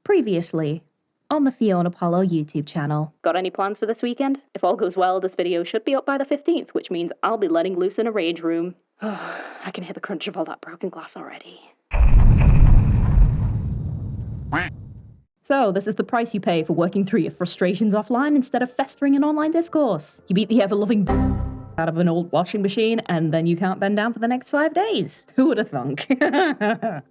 Previously on the Fiona Apollo YouTube channel. Got any plans for this weekend? If all goes well, this video should be up by the 15th, which means I'll be letting loose in a rage room. I can hear the crunch of all that broken glass already. So, this is the price you pay for working through your frustrations offline instead of festering in online discourse. You beat the ever-loving out of an old washing machine, and then you can't bend down for the next 5 days. Who would have thunk?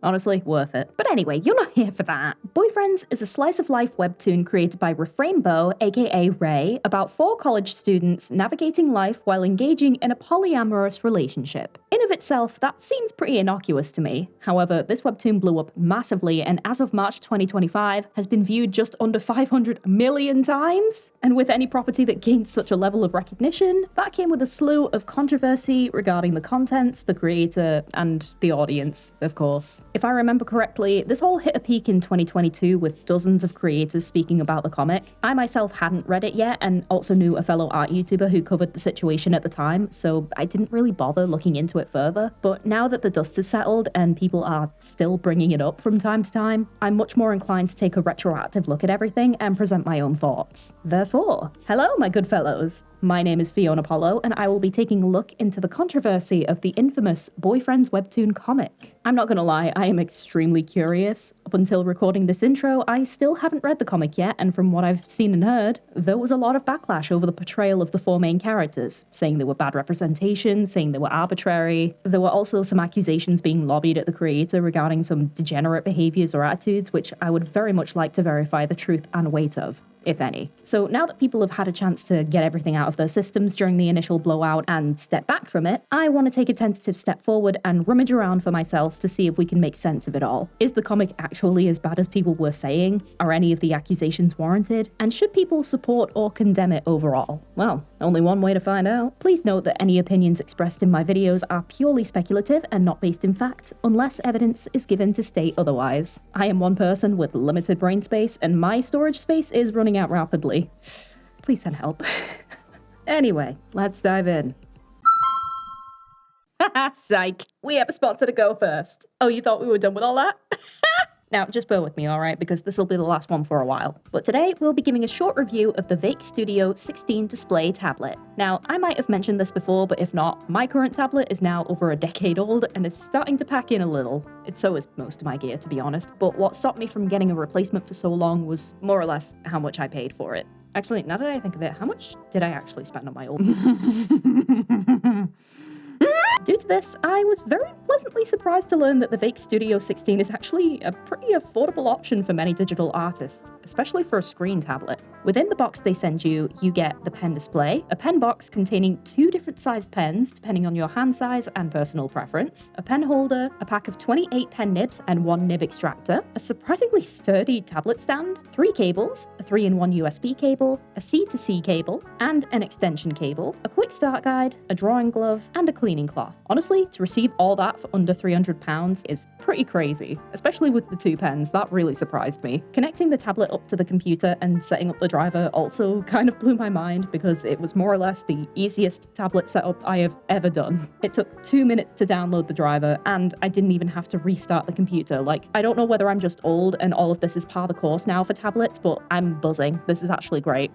Honestly, worth it. But anyway, you're not here for that. Boyfriends is a slice-of-life webtoon created by Refrainbow, aka Ray, about 4 college students navigating life while engaging in a polyamorous relationship. In of itself, that seems pretty innocuous to me. However, this webtoon blew up massively, and as of March 2025, has been viewed just under 500 million times. And with any property that gains such a level of recognition, that came with a slew of controversy regarding the contents, the creator, and the audience, of course. If I remember correctly, this all hit a peak in 2022 with dozens of creators speaking about the comic. I myself hadn't read it yet and also knew a fellow art YouTuber who covered the situation at the time, so I didn't really bother looking into it further. But now that the dust has settled and people are still bringing it up from time to time, I'm much more inclined to take a retroactive look at everything and present my own thoughts. Therefore, hello my good fellows. My name is Fiona Apollo, and I will be taking a look into the controversy of the infamous Boyfriends webtoon comic. I'm not gonna lie, I am extremely curious. Up until recording this intro, I still haven't read the comic yet, and from what I've seen and heard, there was a lot of backlash over the portrayal of the 4 main characters, saying they were bad representation, saying they were arbitrary. There were also some accusations being lobbied at the creator regarding some degenerate behaviors or attitudes, which I would very much like to verify the truth and weight of, if any. So now that people have had a chance to get everything out of their systems during the initial blowout and step back from it, I want to take a tentative step forward and rummage around for myself to see if we can make sense of it all. Is the comic actually as bad as people were saying? Are any of the accusations warranted? And should people support or condemn it overall? Well, only one way to find out. Please note that any opinions expressed in my videos are purely speculative and not based in fact, unless evidence is given to state otherwise. I am one person with limited brain space, and my storage space is running out rapidly. Please send help. Anyway, let's dive in. Haha, psych. We have a sponsor to go first. Oh, you thought we were done with all that? Now, just bear with me, alright, because this will be the last one for a while. But today, we'll be giving a short review of the Veikk Studio 16 display tablet. Now, I might have mentioned this before, but if not, my current tablet is now over a decade old and is starting to pack in a little. So is most of my gear, to be honest, but what stopped me from getting a replacement for so long was more or less how much I paid for it. Actually, now that I think of it, how much did I actually spend on my old... Due to this, I was very pleasantly surprised to learn that the Veikk Studio 16 is actually a pretty affordable option for many digital artists, especially for a screen tablet. Within the box they send you, you get the pen display, a pen box containing 2 different sized pens depending on your hand size and personal preference, a pen holder, a pack of 28 pen nibs and 1 nib extractor, a surprisingly sturdy tablet stand, 3 cables, a 3-in-1 USB cable, a C-to-C cable, and an extension cable, a quick start guide, a drawing glove, and a cleaning cloth. Honestly, to receive all that for under £300 is pretty crazy, especially with the 2 pens. That really surprised me. Connecting the tablet up to the computer and setting up the driver also kind of blew my mind because it was more or less the easiest tablet setup I have ever done. It took 2 minutes to download the driver and I didn't even have to restart the computer. Like, I don't know whether I'm just old and all of this is par the course now for tablets, but I'm buzzing. This is actually great.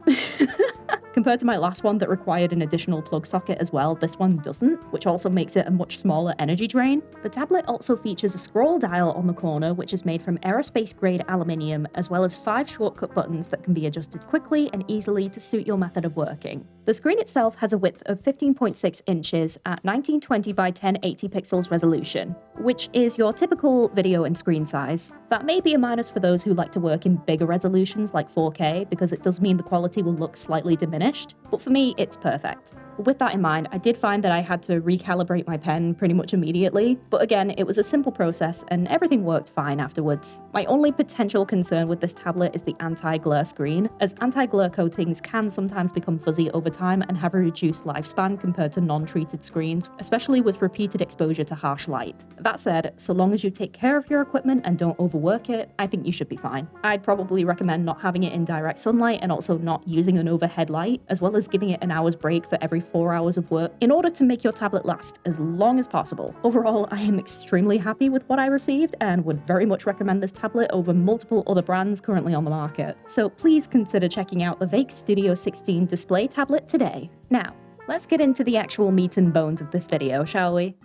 Compared to my last one that required an additional plug socket as well, this one doesn't, which also makes it a much smaller energy drain. The tablet also features a scroll dial on the corner, which is made from aerospace-grade aluminium, as well as 5 shortcut buttons that can be adjusted quickly and easily to suit your method of working. The screen itself has a width of 15.6 inches at 1920 by 1080 pixels resolution, which is your typical video and screen size. That may be a minus for those who like to work in bigger resolutions like 4K, because it does mean the quality will look slightly diminished, but for me, it's perfect. With that in mind, I did find that I had to recalibrate my pen pretty much immediately, but again, it was a simple process and everything worked fine afterwards. My only potential concern with this tablet is the anti-glare screen, as anti-glare coatings can sometimes become fuzzy over time and have a reduced lifespan compared to non-treated screens, especially with repeated exposure to harsh light. That said, so long as you take care of your equipment and don't overwork it, I think you should be fine. I'd probably recommend not having it in direct sunlight and also not using an overhead light, as well as giving it an hour's break for every 4 hours of work in order to make your tablet last as long as possible. Overall, I am extremely happy with what I received and would very much recommend this tablet over multiple other brands currently on the market. So please consider checking out the Veikk Studio 16 display tablet today. Now, let's get into the actual meat and bones of this video, shall we?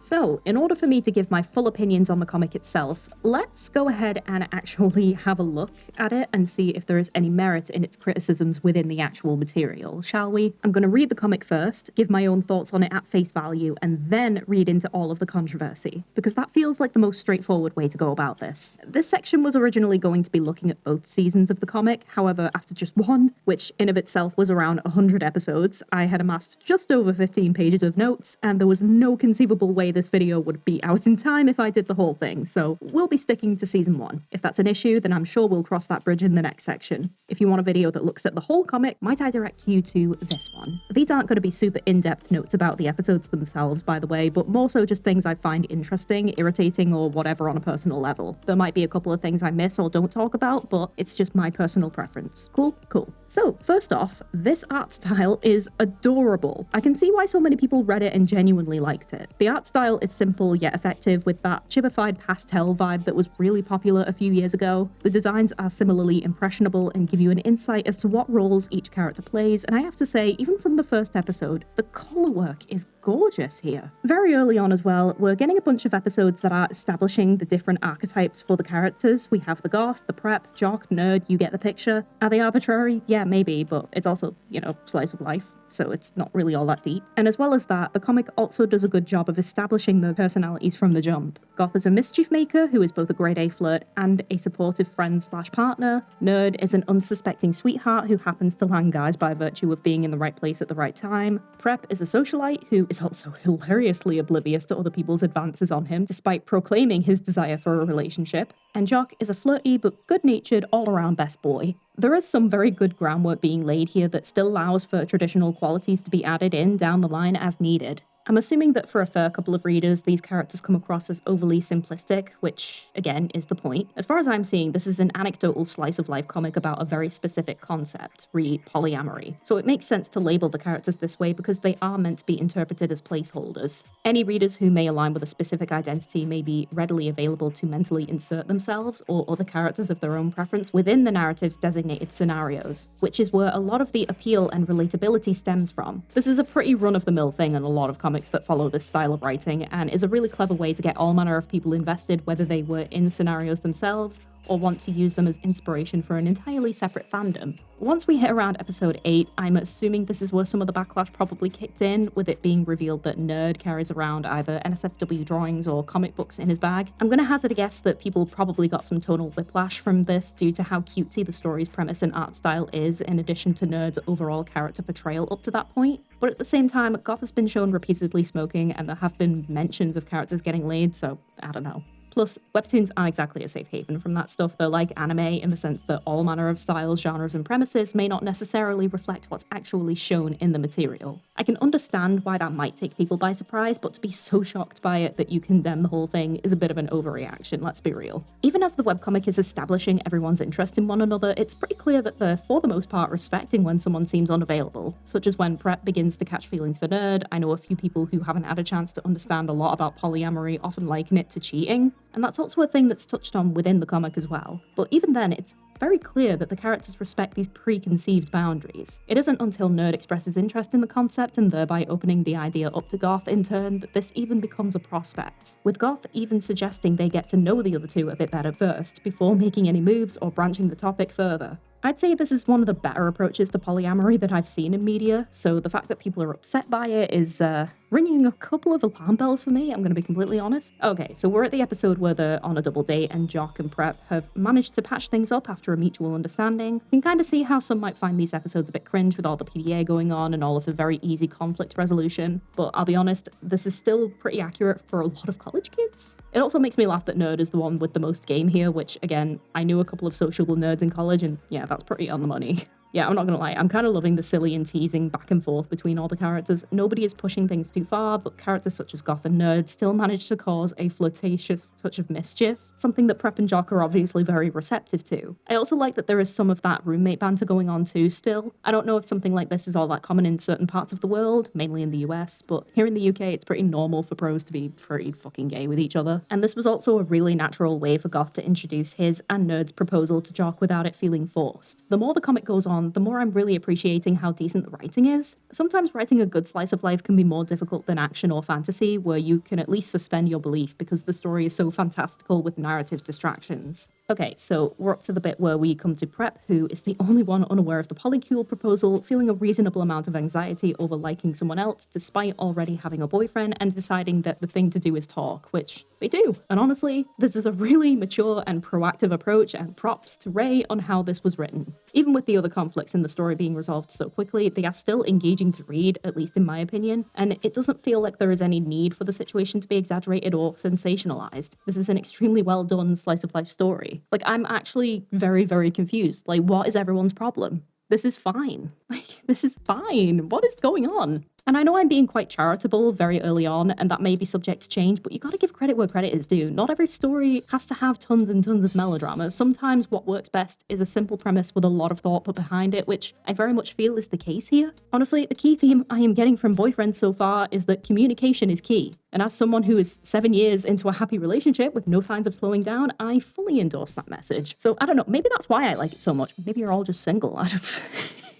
So, in order for me to give my full opinions on the comic itself, let's go ahead and actually have a look at it and see if there is any merit in its criticisms within the actual material, shall we? I'm going to read the comic first, give my own thoughts on it at face value, and then read into all of the controversy, because that feels like the most straightforward way to go about this. This section was originally going to be looking at both seasons of the comic, however, after just one, which in of itself was around 100 episodes, I had amassed just over 15 pages of notes, and there was no conceivable way this video would be out in time if I did the whole thing, so we'll be sticking to season 1. If that's an issue, then I'm sure we'll cross that bridge in the next section. If you want a video that looks at the whole comic, might I direct you to this one. These aren't going to be super in-depth notes about the episodes themselves, by the way, but more so just things I find interesting, irritating, or whatever on a personal level. There might be a couple of things I miss or don't talk about, but it's just my personal preference. Cool? Cool. So, first off, this art style is adorable. I can see why so many people read it and genuinely liked it. The art style is simple yet effective with that chibified pastel vibe that was really popular a few years ago. The designs are similarly impressionable and give you an insight as to what roles each character plays, and I have to say, even from the first episode, the color work is gorgeous here. Very early on as well, we're getting a bunch of episodes that are establishing the different archetypes for the characters. We have the goth, the prep, jock, nerd, you get the picture. Are they arbitrary? Yeah, maybe, but it's also, you know, slice of life, so it's not really all that deep. And as well as that, the comic also does a good job of establishing the personalities from the jump. Goth is a mischief maker who is both a grade A flirt and a supportive friend/partner. Nerd is an unsuspecting sweetheart who happens to land guys by virtue of being in the right place at the right time. Prep is a socialite who is also hilariously oblivious to other people's advances on him, despite proclaiming his desire for a relationship. And Jock is a flirty but good-natured all-around best boy. There is some very good groundwork being laid here that still allows for traditional qualities to be added in down the line as needed. I'm assuming that for a fair couple of readers, these characters come across as overly simplistic, which, again, is the point. As far as I'm seeing, this is an anecdotal slice-of-life comic about a very specific concept, read polyamory. So it makes sense to label the characters this way because they are meant to be interpreted as placeholders. Any readers who may align with a specific identity may be readily available to mentally insert themselves or other characters of their own preference within the narrative's designated scenarios, which is where a lot of the appeal and relatability stems from. This is a pretty run-of-the-mill thing in a lot of comics that follow this style of writing, and is a really clever way to get all manner of people invested, whether they were in scenarios themselves or want to use them as inspiration for an entirely separate fandom. Once we hit around episode 8, I'm assuming this is where some of the backlash probably kicked in, with it being revealed that Nerd carries around either NSFW drawings or comic books in his bag. I'm gonna hazard a guess that people probably got some tonal whiplash from this due to how cutesy the story's premise and art style is, in addition to Nerd's overall character portrayal up to that point. But at the same time, Goth has been shown repeatedly smoking, and there have been mentions of characters getting laid, so I don't know. Plus, webtoons aren't exactly a safe haven from that stuff. They're like anime in the sense that all manner of styles, genres, and premises may not necessarily reflect what's actually shown in the material. I can understand why that might take people by surprise, but to be so shocked by it that you condemn the whole thing is a bit of an overreaction, let's be real. Even as the webcomic is establishing everyone's interest in one another, it's pretty clear that they're, for the most part, respecting when someone seems unavailable, such as when Prep begins to catch feelings for Nerd. I know a few people who haven't had a chance to understand a lot about polyamory often liken it to cheating, and that's also a thing that's touched on within the comic as well. But even then, it's very clear that the characters respect these preconceived boundaries. It isn't until Nerd expresses interest in the concept and thereby opening the idea up to Goth in turn that this even becomes a prospect, with Goth even suggesting they get to know the other two a bit better first before making any moves or branching the topic further. I'd say this is one of the better approaches to polyamory that I've seen in media, so the fact that people are upset by it is ringing a couple of alarm bells for me, I'm going to be completely honest. Okay, so we're at the episode where they're on a double date and Jock and Prep have managed to patch things up after a mutual understanding. You can kind of see how some might find these episodes a bit cringe with all the PDA going on and all of the very easy conflict resolution, but I'll be honest, this is still pretty accurate for a lot of college kids. It also makes me laugh that Nerd is the one with the most game here, which, again, I knew a couple of sociable nerds in college, and yeah, that's pretty on the money. Yeah, I'm not gonna lie, I'm kind of loving the silly and teasing back and forth between all the characters. Nobody is pushing things too far, but characters such as Goth and Nerd still manage to cause a flirtatious touch of mischief, something that Prep and Jock are obviously very receptive to. I also like that there is some of that roommate banter going on too still. I don't know if something like this is all that common in certain parts of the world, mainly in the US, but here in the UK it's pretty normal for bros to be pretty fucking gay with each other. And this was also a really natural way for Goth to introduce his and Nerd's proposal to Jock without it feeling forced. The more the comic goes on, the more I'm really appreciating how decent the writing is. Sometimes writing a good slice of life can be more difficult than action or fantasy, where you can at least suspend your belief because the story is so fantastical with narrative distractions. Okay, so we're up to the bit where we come to Prep, who is the only one unaware of the polycule proposal, feeling a reasonable amount of anxiety over liking someone else despite already having a boyfriend and deciding that the thing to do is talk, which they do. And honestly, this is a really mature and proactive approach, and props to Ray on how this was written. Even with the other conflicts in the story being resolved so quickly, they are still engaging to read, at least in my opinion, and it doesn't feel like there is any need for the situation to be exaggerated or sensationalized. This is an extremely well done slice of life story. Like, I'm actually very, very confused. Like, what is everyone's problem? This is fine. Like, this is fine. What is going on? And I know I'm being quite charitable very early on, and that may be subject to change, but you gotta give credit where credit is due. Not every story has to have tons and tons of melodrama. Sometimes what works best is a simple premise with a lot of thought put behind it, which I very much feel is the case here. Honestly, the key theme I am getting from boyfriends so far is that communication is key. And as someone who is 7 years into a happy relationship with no signs of slowing down, I fully endorse that message. So I don't know, maybe that's why I like it so much. Maybe you're all just single out of...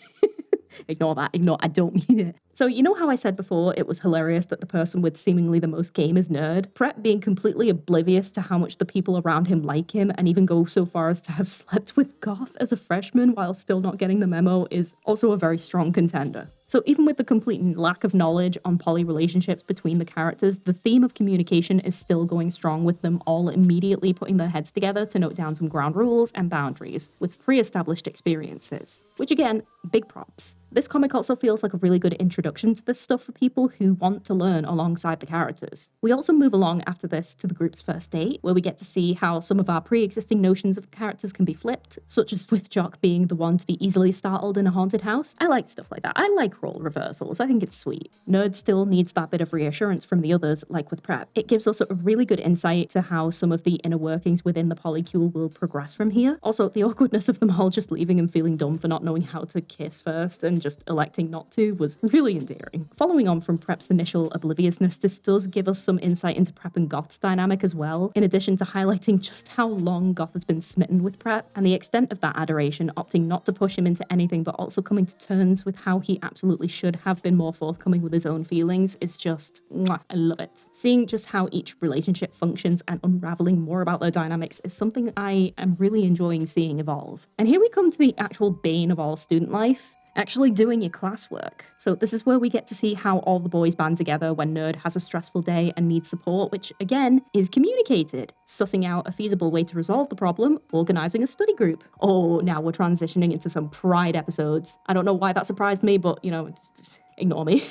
Ignore that, I don't mean it. So you know how I said before it was hilarious that the person with seemingly the most game is Nerd? Prep being completely oblivious to how much the people around him like him and even go so far as to have slept with Goth as a freshman while still not getting the memo is also a very strong contender. So even with the complete lack of knowledge on poly relationships between the characters, the theme of communication is still going strong with them all immediately putting their heads together to note down some ground rules and boundaries with pre-established experiences. Which again, big props. This comic also feels like a really good introduction to this stuff for people who want to learn alongside the characters. We also move along after this to the group's first date, where we get to see how some of our pre-existing notions of the characters can be flipped, such as with Jock being the one to be easily startled in a haunted house. I like stuff like that. I like role reversals. I think it's sweet. Nerd still needs that bit of reassurance from the others, like with Prep. It gives us a really good insight to how some of the inner workings within the polycule will progress from here. Also, the awkwardness of them all just leaving and feeling dumb for not knowing how to kiss first and just electing not to was really endearing. Following on from Prep's initial obliviousness, this does give us some insight into Prep and Goth's dynamic as well, in addition to highlighting just how long Goth has been smitten with Prep and the extent of that adoration, opting not to push him into anything but also coming to terms with how he absolutely should have been more forthcoming with his own feelings is just, mwah, I love it. Seeing just how each relationship functions and unraveling more about their dynamics is something I am really enjoying seeing evolve. And here we come to the actual bane of all student life. Actually doing your classwork. So this is where we get to see how all the boys band together when Nerd has a stressful day and needs support, which again is communicated. Sussing out a feasible way to resolve the problem, organizing a study group. Oh, now we're transitioning into some Pride episodes. I don't know why that surprised me, but you know, just ignore me.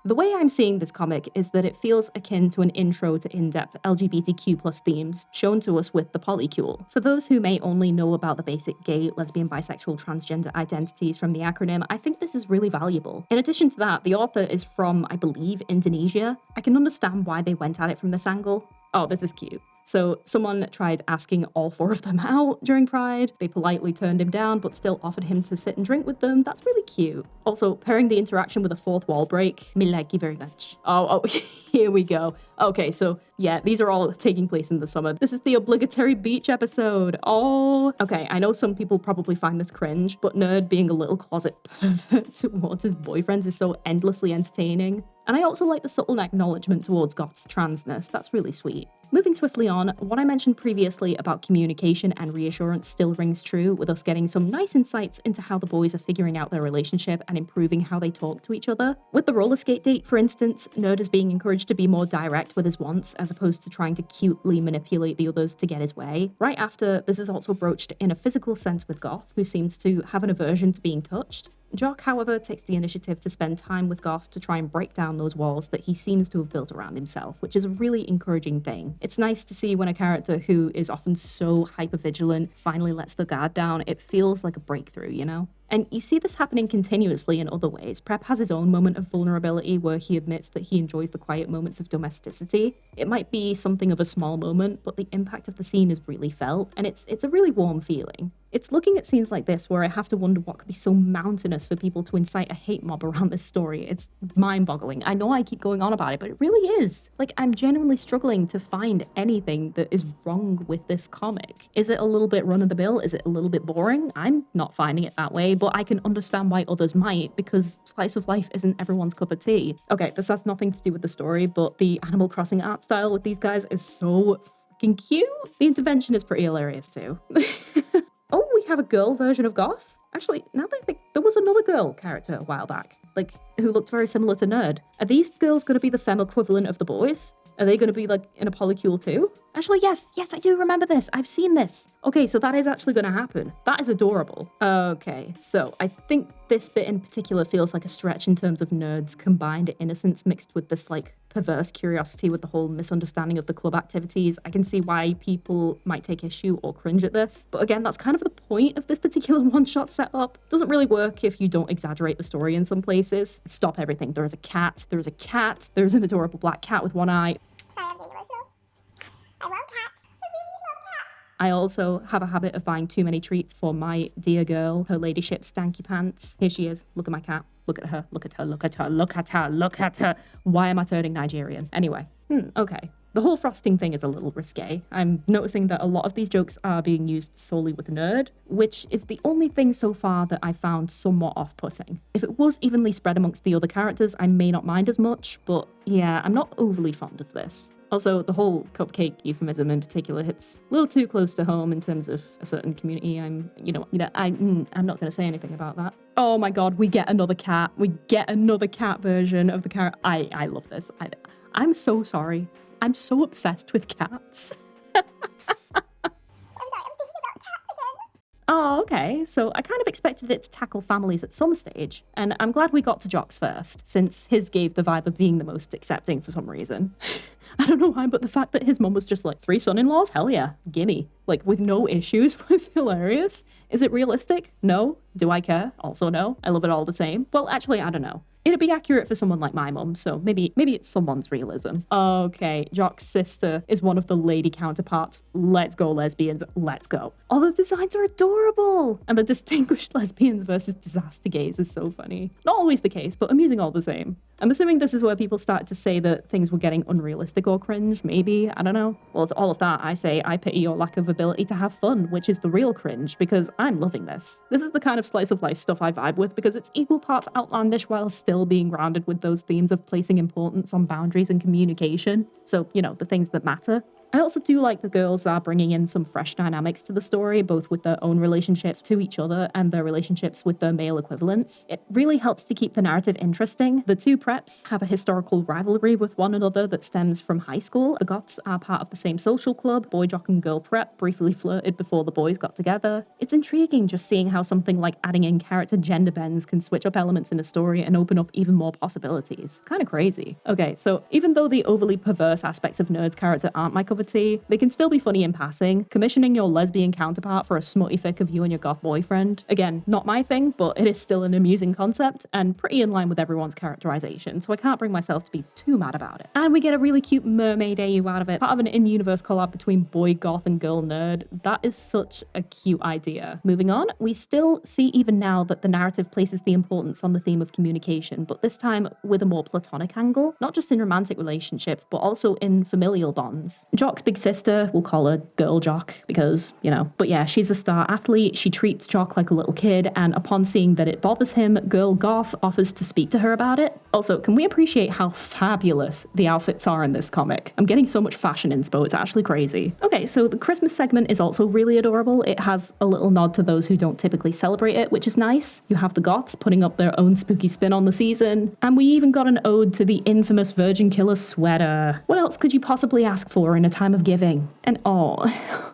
The way I'm seeing this comic is that it feels akin to an intro to in-depth LGBTQ+ themes shown to us with the polycule. For those who may only know about the basic gay, lesbian, bisexual, transgender identities from the acronym, I think this is really valuable. In addition to that, the author is from, I believe, Indonesia. I can understand why they went at it from this angle. Oh, this is cute. So someone tried asking all 4 of them out during Pride. They politely turned him down, but still offered him to sit and drink with them. That's really cute. Also, pairing the interaction with a 4th wall break. Me like you very much. Oh, here we go. Okay, so yeah, these are all taking place in the summer. This is the obligatory beach episode. Oh, okay, I know some people probably find this cringe, but Nerd being a little closet pervert towards his boyfriends is so endlessly entertaining. And I also like the subtle acknowledgement towards Goth's transness. That's really sweet. Moving swiftly on, what I mentioned previously about communication and reassurance still rings true, with us getting some nice insights into how the boys are figuring out their relationship and improving how they talk to each other. With the roller skate date, for instance, Nerd is being encouraged to be more direct with his wants, as opposed to trying to cutely manipulate the others to get his way. Right after, this is also broached in a physical sense with Goth, who seems to have an aversion to being touched. Jock, however, takes the initiative to spend time with Goth to try and break down those walls that he seems to have built around himself, which is a really encouraging thing. It's nice to see when a character who is often so hypervigilant finally lets the guard down. It feels like a breakthrough, you know? And you see this happening continuously in other ways. Prep has his own moment of vulnerability where he admits that he enjoys the quiet moments of domesticity. It might be something of a small moment, but the impact of the scene is really felt, and it's a really warm feeling. It's looking at scenes like this where I have to wonder what could be so mountainous for people to incite a hate mob around this story. It's mind-boggling. I know I keep going on about it, but it really is. Like, I'm genuinely struggling to find anything that is wrong with this comic. Is it a little bit run-of-the-mill? Is it a little bit boring? I'm not finding it that way, but I can understand why others might, because slice of life isn't everyone's cup of tea. Okay, this has nothing to do with the story, but the Animal Crossing art style with these guys is so freaking cute. The intervention is pretty hilarious too. Oh, we have a girl version of Goth? Actually, now that I think, there was another girl character a while back, like, who looked very similar to Nerd. Are these girls going to be the femme equivalent of the boys? Are they going to be, like, in a polycule too? Actually, yes, I do remember this. I've seen this. Okay, so that is actually going to happen. That is adorable. Okay, so I think this bit in particular feels like a stretch in terms of Nerd's combined innocence mixed with this, like, perverse curiosity with the whole misunderstanding of the club activities. I can see why people might take issue or cringe at this. But again, that's kind of the point of this particular one-shot setup. It doesn't really work if you don't exaggerate the story in some places. Stop everything. There is a cat. There is a cat. There is an adorable black cat with one eye. Sorry, I'm getting emotional. I love cats. I really love cats. I also have a habit of buying too many treats for my dear girl, her ladyship Stanky Pants. Here she is. Look at my cat. Look at her. Look at her. Look at her. Look at her. Look at her. Why am I turning Nigerian? Anyway. Okay. The whole frosting thing is a little risque. I'm noticing that a lot of these jokes are being used solely with Nerd, which is the only thing so far that I found somewhat off-putting. If it was evenly spread amongst the other characters, I may not mind as much, but yeah, I'm not overly fond of this. Also, the whole cupcake euphemism in particular hits a little too close to home in terms of a certain community. I'm not going to say anything about that. Oh my god, we get another cat. We get another cat version of the character. I love this. I'm so sorry. I'm so obsessed with cats. I'm sorry, I'm thinking about cats again. Oh, okay. So I kind of expected it to tackle families at some stage, and I'm glad we got to Jock's first, since his gave the vibe of being the most accepting for some reason. I don't know why, but the fact that his mum was just like, 3 son-in-laws? Hell yeah, gimme. Like, with no issues was hilarious. Is it realistic? No. Do I care? Also no. I love it all the same. Well, actually, I don't know. It'd be accurate for someone like my mum, so maybe it's someone's realism. Okay, Jock's sister is one of the lady counterparts. Let's go, lesbians. Let's go. All the designs are adorable. And the distinguished lesbians versus disaster gays is so funny. Not always the case, but amusing all the same. I'm assuming this is where people started to say that things were getting unrealistic or cringe, maybe, I don't know. Well, to all of that, I say I pity your lack of ability to have fun, which is the real cringe, because I'm loving this. This is the kind of slice of life stuff I vibe with because it's equal parts outlandish while still being grounded with those themes of placing importance on boundaries and communication. So, the things that matter. I also do like the girls are bringing in some fresh dynamics to the story, both with their own relationships to each other and their relationships with their male equivalents. It really helps to keep the narrative interesting. The two preps have a historical rivalry with one another that stems from high school. The Goths are part of the same social club. Boy jock and girl prep briefly flirted before the boys got together. It's intriguing just seeing how something like adding in character gender bends can switch up elements in a story and open up even more possibilities. Kind of crazy. Okay, so even though the overly perverse aspects of Nerd's character aren't my cup of tea, they can still be funny in passing. Commissioning your lesbian counterpart for a smutty fic of you and your goth boyfriend. Again, not my thing, but it is still an amusing concept and pretty in line with everyone's characterization, so I can't bring myself to be too mad about it. And we get a really cute mermaid AU out of it, part of an in-universe collab between boy goth and girl nerd. That is such a cute idea. Moving on, we still see even now that the narrative places the importance on the theme of communication, but this time with a more platonic angle, not just in romantic relationships, but also in familial bonds. Jock's big sister, we'll call her Girl Jock because, but yeah, she's a star athlete. She treats Jock like a little kid, and upon seeing that it bothers him, Girl Goth offers to speak to her about it. Also, can we appreciate how fabulous the outfits are in this comic? I'm getting so much fashion inspo, it's actually crazy. Okay, so the Christmas segment is also really adorable. It has a little nod to those who don't typically celebrate it, which is nice. You have the Goths putting up their own spooky spin on the season, and we even got an ode to the infamous Virgin Killer sweater. What else could you possibly ask for in a time of giving? And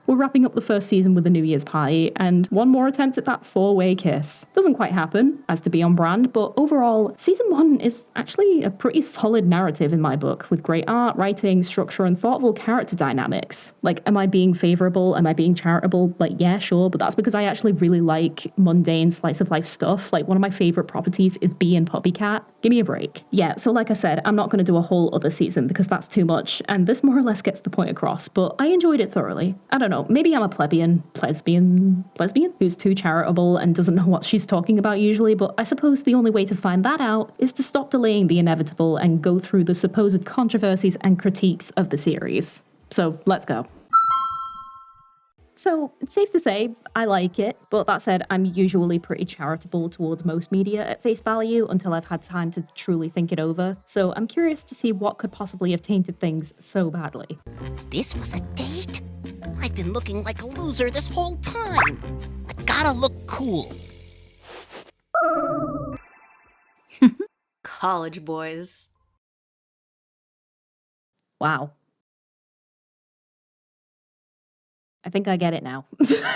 We're wrapping up the first season with a New Year's party, and one more attempt at that four-way kiss. Doesn't quite happen, as to be on brand, but overall, season 1 is actually a pretty solid narrative in my book, with great art, writing, structure, and thoughtful character dynamics. Like, am I being favourable? Am I being charitable? Like, yeah, sure, but that's because I actually really like mundane slice-of-life stuff. Like, one of my favourite properties is Bee and Puppy Cat. Give me a break. Yeah, so like I said, I'm not going to do a whole other season because that's too much, and this more or less gets the point across, but I enjoyed it thoroughly. I don't know, maybe I'm a lesbian who's too charitable and doesn't know what she's talking about usually, but I suppose the only way to find that out is to stop delaying the inevitable and go through the supposed controversies and critiques of the series. So let's go. So it's safe to say I like it, but that said, I'm usually pretty charitable towards most media at face value until I've had time to truly think it over. So I'm curious to see what could possibly have tainted things so badly. This was a date? I've been looking like a loser this whole time. I gotta look cool. College boys. Wow. I think I get it now.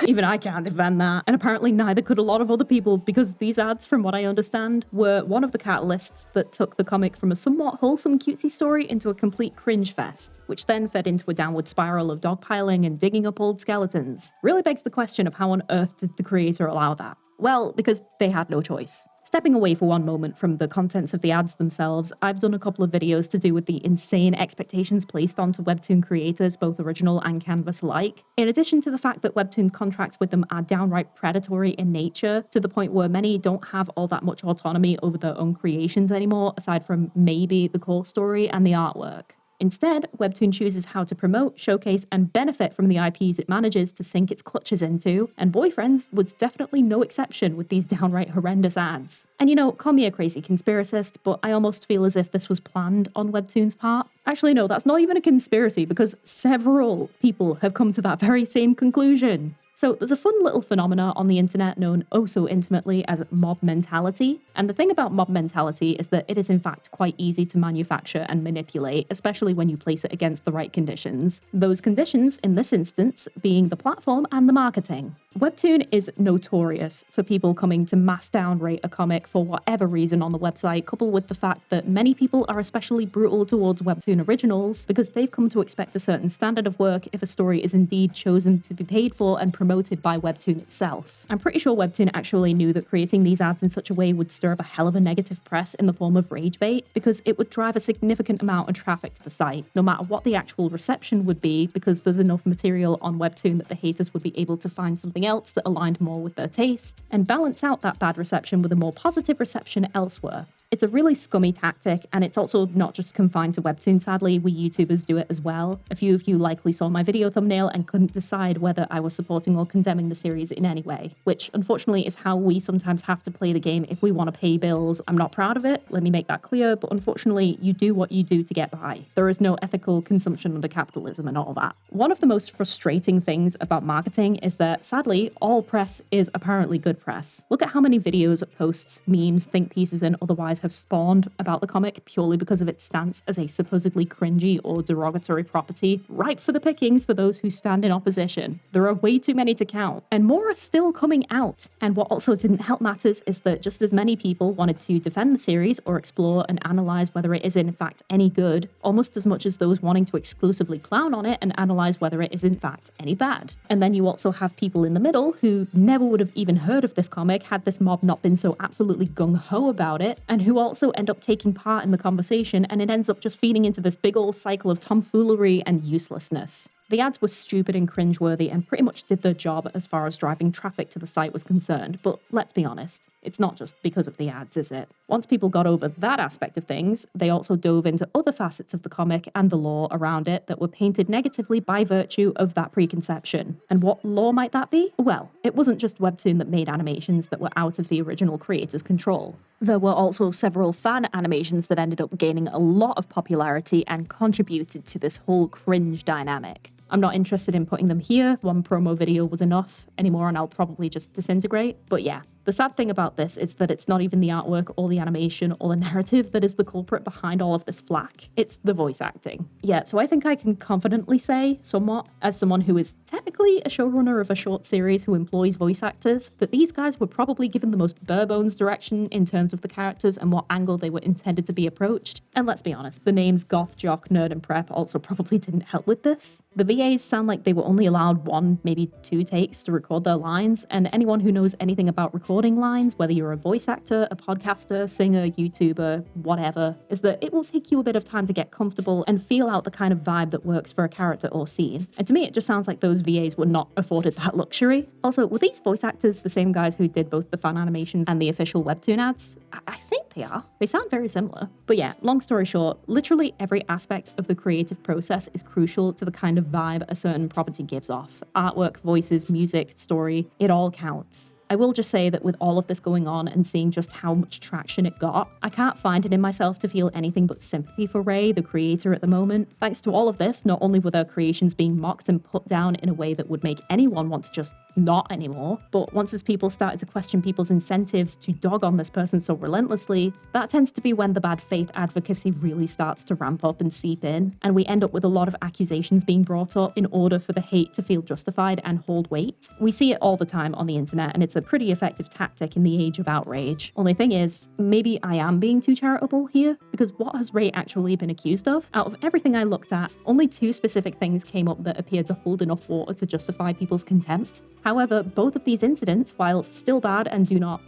Even I can't defend that. And apparently neither could a lot of other people, because these ads, from what I understand, were one of the catalysts that took the comic from a somewhat wholesome cutesy story into a complete cringe fest, which then fed into a downward spiral of dogpiling and digging up old skeletons. Really begs the question of how on earth did the creator allow that? Well, because they had no choice. Stepping away for one moment from the contents of the ads themselves, I've done a couple of videos to do with the insane expectations placed onto Webtoon creators, both original and canvas alike. In addition to the fact that Webtoon's contracts with them are downright predatory in nature, to the point where many don't have all that much autonomy over their own creations anymore, aside from maybe the core story and the artwork. Instead, Webtoon chooses how to promote, showcase, and benefit from the IPs it manages to sink its clutches into, and Boyfriends was definitely no exception with these downright horrendous ads. And you know, call me a crazy conspiracist, but I almost feel as if this was planned on Webtoon's part. Actually, no, that's not even a conspiracy, because several people have come to that very same conclusion. So there's a fun little phenomena on the internet known oh so intimately as mob mentality. And the thing about mob mentality is that it is in fact quite easy to manufacture and manipulate, especially when you place it against the right conditions. Those conditions, in this instance, being the platform and the marketing. Webtoon is notorious for people coming to mass downrate a comic for whatever reason on the website, coupled with the fact that many people are especially brutal towards Webtoon originals because they've come to expect a certain standard of work if a story is indeed chosen to be paid for and promoted by Webtoon itself. I'm pretty sure Webtoon actually knew that creating these ads in such a way would stir up a hell of a negative press in the form of rage bait, because it would drive a significant amount of traffic to the site, no matter what the actual reception would be, because there's enough material on Webtoon that the haters would be able to find something else that aligned more with their taste, and balance out that bad reception with a more positive reception elsewhere. It's a really scummy tactic, and it's also not just confined to Webtoon, sadly. We YouTubers do it as well. A few of you likely saw my video thumbnail and couldn't decide whether I was supporting or condemning the series in any way, which unfortunately is how we sometimes have to play the game if we want to pay bills. I'm not proud of it, let me make that clear, but unfortunately you do what you do to get by. There is no ethical consumption under capitalism and all that. One of the most frustrating things about marketing is that, sadly, all press is apparently good press. Look at how many videos, posts, memes, think pieces, and otherwise have spawned about the comic purely because of its stance as a supposedly cringy or derogatory property, ripe for the pickings for those who stand in opposition. There are way too many to count, and more are still coming out. And what also didn't help matters is that just as many people wanted to defend the series or explore and analyze whether it is in fact any good, almost as much as those wanting to exclusively clown on it and analyze whether it is in fact any bad. And then you also have people in the middle who never would have even heard of this comic had this mob not been so absolutely gung-ho about it, and who also end up taking part in the conversation, and it ends up just feeding into this big old cycle of tomfoolery and uselessness. The ads were stupid and cringeworthy and pretty much did their job as far as driving traffic to the site was concerned, but let's be honest, it's not just because of the ads, is it? Once people got over that aspect of things, they also dove into other facets of the comic and the lore around it that were painted negatively by virtue of that preconception. And what lore might that be? Well, it wasn't just Webtoon that made animations that were out of the original creator's control. There were also several fan animations that ended up gaining a lot of popularity and contributed to this whole cringe dynamic. I'm not interested in putting them here, one promo video was enough anymore and I'll probably just disintegrate, but yeah. The sad thing about this is that it's not even the artwork or the animation or the narrative that is the culprit behind all of this flack. It's the voice acting. Yeah, so I think I can confidently say, somewhat, as someone who is technically a showrunner of a short series who employs voice actors, that these guys were probably given the most bare bones direction in terms of the characters and what angle they were intended to be approached. And let's be honest, the names goth, jock, nerd, and prep also probably didn't help with this. The VAs sound like they were only allowed 1, maybe 2 takes to record their lines, and anyone who knows anything about recording lines, whether you're a voice actor, a podcaster, singer, YouTuber, whatever, is that it will take you a bit of time to get comfortable and feel out the kind of vibe that works for a character or scene. And to me, it just sounds like those VAs were not afforded that luxury. Also, were these voice actors the same guys who did both the fan animations and the official webtoon ads? I think they are. They sound very similar. But yeah, long story short, literally every aspect of the creative process is crucial to the kind of vibe a certain property gives off. Artwork, voices, music, story, it all counts. I will just say that with all of this going on and seeing just how much traction it got, I can't find it in myself to feel anything but sympathy for Ray, the creator at the moment. Thanks to all of this, not only were their creations being mocked and put down in a way that would make anyone want to just not anymore, but once as people started to question people's incentives to dog on this person so relentlessly, that tends to be when the bad faith advocacy really starts to ramp up and seep in, and we end up with a lot of accusations being brought up in order for the hate to feel justified and hold weight. We see it all the time on the internet, and it's a pretty effective tactic in the age of outrage. Only thing is, maybe I am being too charitable here, because what has Ray actually been accused of? Out of everything I looked at, only 2 specific things came up that appeared to hold enough water to justify people's contempt. However, both of these incidents, while still bad and do not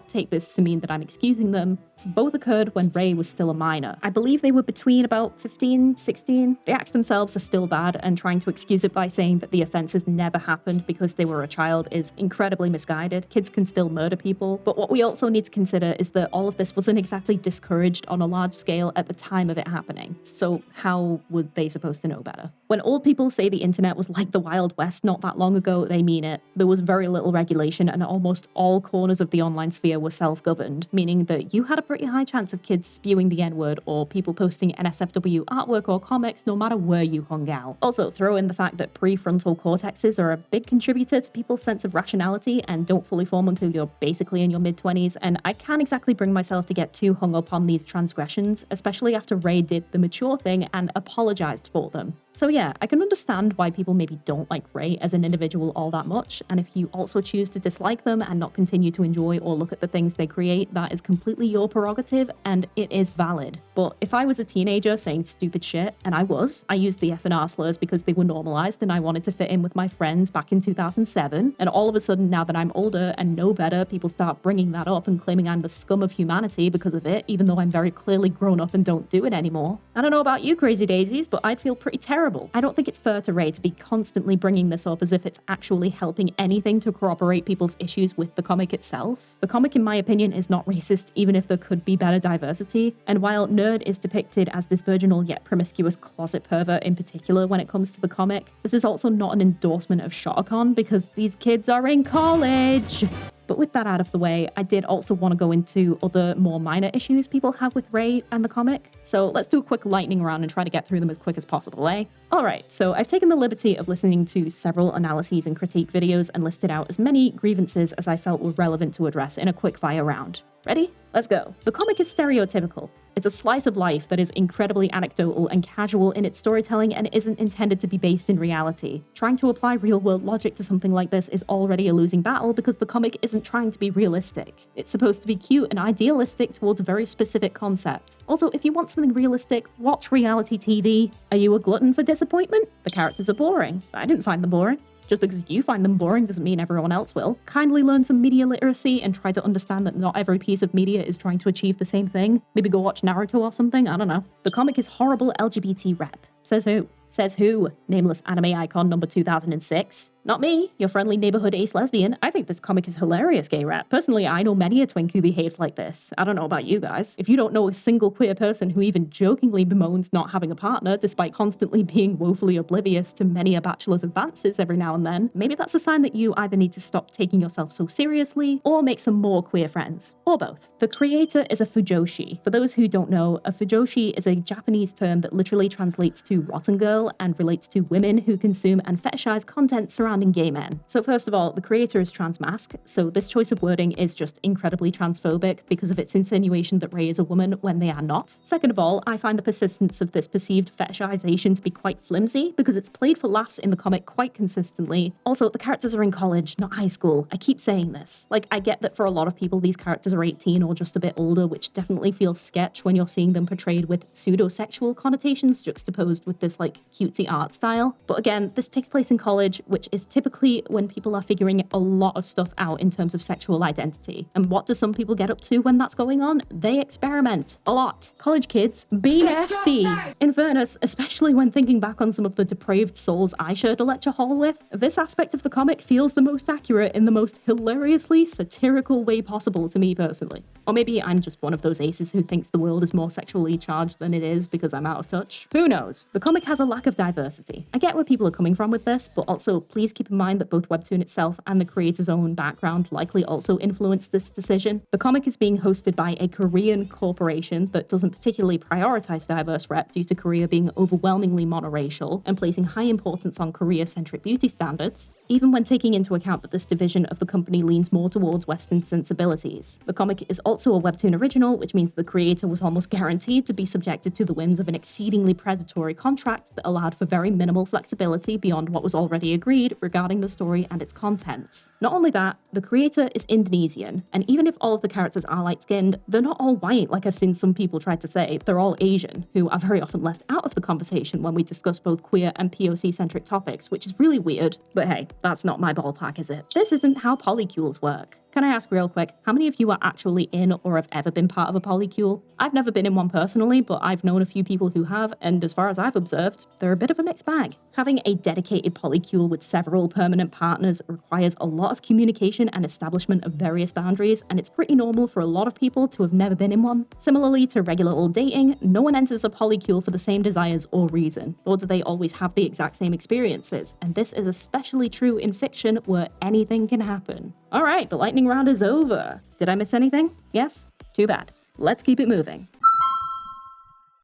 take this to mean that I'm excusing them, both occurred when Ray was still a minor. I believe they were between about 15, 16. The acts themselves are still bad, and trying to excuse it by saying that the offenses never happened because they were a child is incredibly misguided. Kids can still murder people. But what we also need to consider is that all of this wasn't exactly discouraged on a large scale at the time of it happening. So how were they supposed to know better? When old people say the internet was like the Wild West not that long ago, they mean it. There was very little regulation, and almost all corners of the online sphere were self-governed, meaning that you had a pretty high chance of kids spewing the N-word or people posting NSFW artwork or comics no matter where you hung out. Also, throw in the fact that prefrontal cortexes are a big contributor to people's sense of rationality and don't fully form until you're basically in your mid-20s, and I can't exactly bring myself to get too hung up on these transgressions, especially after Ray did the mature thing and apologized for them. So yeah, I can understand why people maybe don't like Ray as an individual all that much, and if you also choose to dislike them and not continue to enjoy or look at the things they create, that is completely your prerogative, and it is valid. But if I was a teenager saying stupid shit, and I used the F and R slurs because they were normalized and I wanted to fit in with my friends back in 2007, and all of a sudden now that I'm older and know better, people start bringing that up and claiming I'm the scum of humanity because of it, even though I'm very clearly grown up and don't do it anymore. I don't know about you crazy daisies, but I'd feel pretty terrible. I don't think it's fair to Ray to be constantly bringing this up as if it's actually helping anything to corroborate people's issues with the comic itself. The comic, in my opinion, is not racist, even if there could be better diversity, and while Nerd is depicted as this virginal yet promiscuous closet pervert in particular when it comes to the comic, this is also not an endorsement of Shotacon because these kids are in college. But with that out of the way, I did also want to go into other more minor issues people have with Ray and the comic. So let's do a quick lightning round and try to get through them as quick as possible, eh? Alright, so I've taken the liberty of listening to several analyses and critique videos and listed out as many grievances as I felt were relevant to address in a quick fire round. Ready? Let's go. The comic is stereotypical. It's a slice of life that is incredibly anecdotal and casual in its storytelling and isn't intended to be based in reality. Trying to apply real-world logic to something like this is already a losing battle because the comic isn't trying to be realistic. It's supposed to be cute and idealistic towards a very specific concept. Also, if you want something realistic, watch reality TV. Are you a glutton for disappointment? The characters are boring. I didn't find them boring. Just because you find them boring doesn't mean everyone else will. Kindly learn some media literacy and try to understand that not every piece of media is trying to achieve the same thing. Maybe go watch Naruto or something, I don't know. The comic is horrible LGBT rep. Says who? Says who? Nameless anime icon number 2006. Not me, your friendly neighborhood ace lesbian. I think this comic is hilarious gay rap. Personally, I know many a twink who behaves like this. I don't know about you guys. If you don't know a single queer person who even jokingly bemoans not having a partner despite constantly being woefully oblivious to many a bachelor's advances every now and then, maybe that's a sign that you either need to stop taking yourself so seriously or make some more queer friends. Or both. The creator is a fujoshi. For those who don't know, a fujoshi is a Japanese term that literally translates to to Rotten Girl and relates to women who consume and fetishize content surrounding gay men. So first of all, the creator is transmasc, so this choice of wording is just incredibly transphobic because of its insinuation that Ray is a woman when they are not. Second of all, I find the persistence of this perceived fetishization to be quite flimsy because it's played for laughs in the comic quite consistently. Also, the characters are in college, not high school. I keep saying this. Like, I get that for a lot of people these characters are 18 or just a bit older, which definitely feels sketch when you're seeing them portrayed with pseudo-sexual connotations juxtaposed with this like cutesy art style. But again, this takes place in college, which is typically when people are figuring a lot of stuff out in terms of sexual identity. And what do some people get up to when that's going on? They experiment a lot. College kids, be nasty. In fairness, especially when thinking back on some of the depraved souls I shared a lecture hall with, this aspect of the comic feels the most accurate in the most hilariously satirical way possible to me personally. Or maybe I'm just one of those aces who thinks the world is more sexually charged than it is because I'm out of touch. Who knows? The comic has a lack of diversity. I get where people are coming from with this, but also please keep in mind that both Webtoon itself and the creator's own background likely also influenced this decision. The comic is being hosted by a Korean corporation that doesn't particularly prioritize diverse rep due to Korea being overwhelmingly monoracial and placing high importance on Korea-centric beauty standards, even when taking into account that this division of the company leans more towards Western sensibilities. The comic is also a Webtoon original, which means the creator was almost guaranteed to be subjected to the whims of an exceedingly predatory contract that allowed for very minimal flexibility beyond what was already agreed regarding the story and its contents. Not only that, the creator is Indonesian, and even if all of the characters are light-skinned, they're not all white like I've seen some people try to say. They're all Asian, who are very often left out of the conversation when we discuss both queer and POC-centric topics, which is really weird. But hey, that's not my ballpark, is it? This isn't how polycules work. Can I ask real quick, how many of you are actually in or have ever been part of a polycule? I've never been in one personally, but I've known a few people who have, and as far as I've observed, they're a bit of a mixed bag. Having a dedicated polycule with several permanent partners requires a lot of communication and establishment of various boundaries, and it's pretty normal for a lot of people to have never been in one. Similarly to regular old dating, no one enters a polycule for the same desires or reason, nor do they always have the exact same experiences, and this is especially true in fiction where anything can happen. Alright, the lightning round is over. Did I miss anything? Yes? Too bad. Let's keep it moving.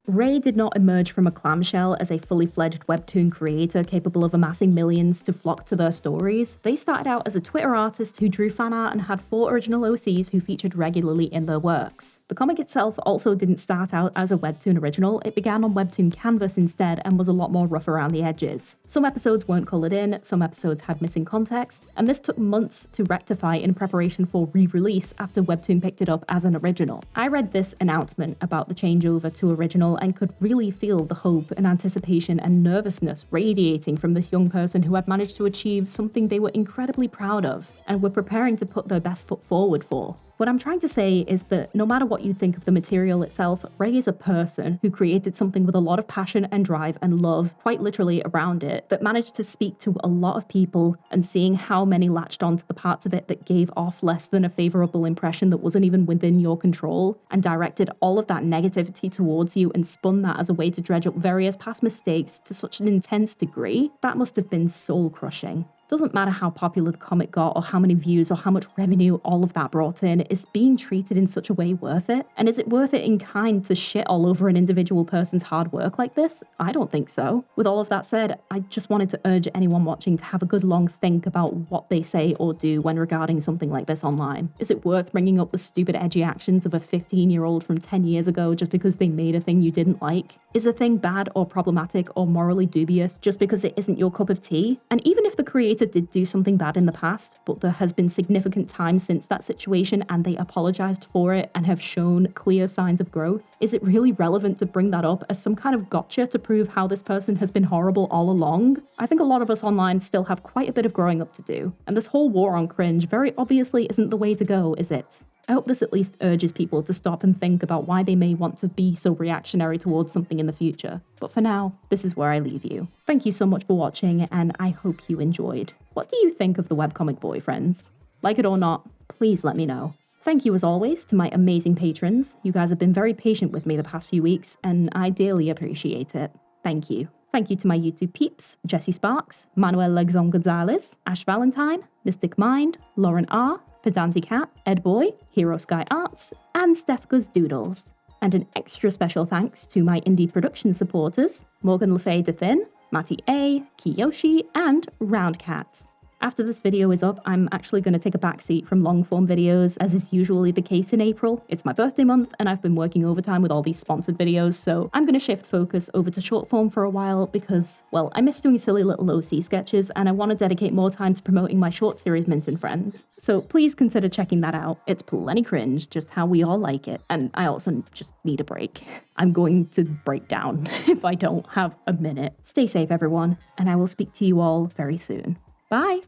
Ray did not emerge from a clamshell as a fully fledged Webtoon creator capable of amassing millions to flock to their stories. They started out as a Twitter artist who drew fan art and had 4 original OCs who featured regularly in their works. The comic itself also didn't start out as a Webtoon original, it began on Webtoon Canvas instead and was a lot more rough around the edges. Some episodes weren't coloured in, some episodes had missing context, and this took months to rectify in preparation for re-release after Webtoon picked it up as an original. I read this announcement about the changeover to original and could really feel the hope and anticipation and nervousness radiating from this young person who had managed to achieve something they were incredibly proud of and were preparing to put their best foot forward for. What I'm trying to say is that no matter what you think of the material itself, Ray is a person who created something with a lot of passion and drive and love, quite literally around it, that managed to speak to a lot of people, and seeing how many latched onto the parts of it that gave off less than a favourable impression that wasn't even within your control, and directed all of that negativity towards you and spun that as a way to dredge up various past mistakes to such an intense degree, that must have been soul-crushing. Doesn't matter how popular the comic got or how many views or how much revenue all of that brought in, is being treated in such a way worth it? And is it worth it in kind to shit all over an individual person's hard work like this? I don't think so. With all of that said, I just wanted to urge anyone watching to have a good long think about what they say or do when regarding something like this online. Is it worth bringing up the stupid edgy actions of a 15-year-old from 10 years ago just because they made a thing you didn't like? Is a thing bad or problematic or morally dubious just because it isn't your cup of tea? And even if the creator did do something bad in the past, but there has been significant time since that situation and they apologized for it and have shown clear signs of growth, is it really relevant to bring that up as some kind of gotcha to prove how this person has been horrible all along? I think a lot of us online still have quite a bit of growing up to do, and this whole war on cringe very obviously isn't the way to go, is it? I hope this at least urges people to stop and think about why they may want to be so reactionary towards something in the future. But for now, this is where I leave you. Thank you so much for watching, and I hope you enjoyed. What do you think of the webcomic boyfriends? Like it or not, please let me know. Thank you as always to my amazing patrons. You guys have been very patient with me the past few weeks, and I dearly appreciate it. Thank you. Thank you to my YouTube peeps, Jesse Sparks, Manuel Legzon Gonzalez, Ash Valentine, Mystic Mind, Lauren R., Pedantic Cat, Ed Boy, Hero Sky Arts, and Stephka's Doodles. And an extra special thanks to my indie production supporters, Morgan LaFay DeThin, Matty A, Kiyoshi, and Roundcat. After this video is up, I'm actually going to take a backseat from long-form videos, as is usually the case in April. It's my birthday month, and I've been working overtime with all these sponsored videos, so I'm going to shift focus over to short-form for a while because, well, I miss doing silly little OC sketches, and I want to dedicate more time to promoting my short series Mint and Friends. So please consider checking that out. It's plenty cringe, just how we all like it. And I also just need a break. I'm going to break down if I don't have a minute. Stay safe, everyone, and I will speak to you all very soon. Bye!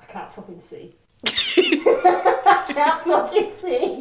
I can't fucking see. I can't fucking see.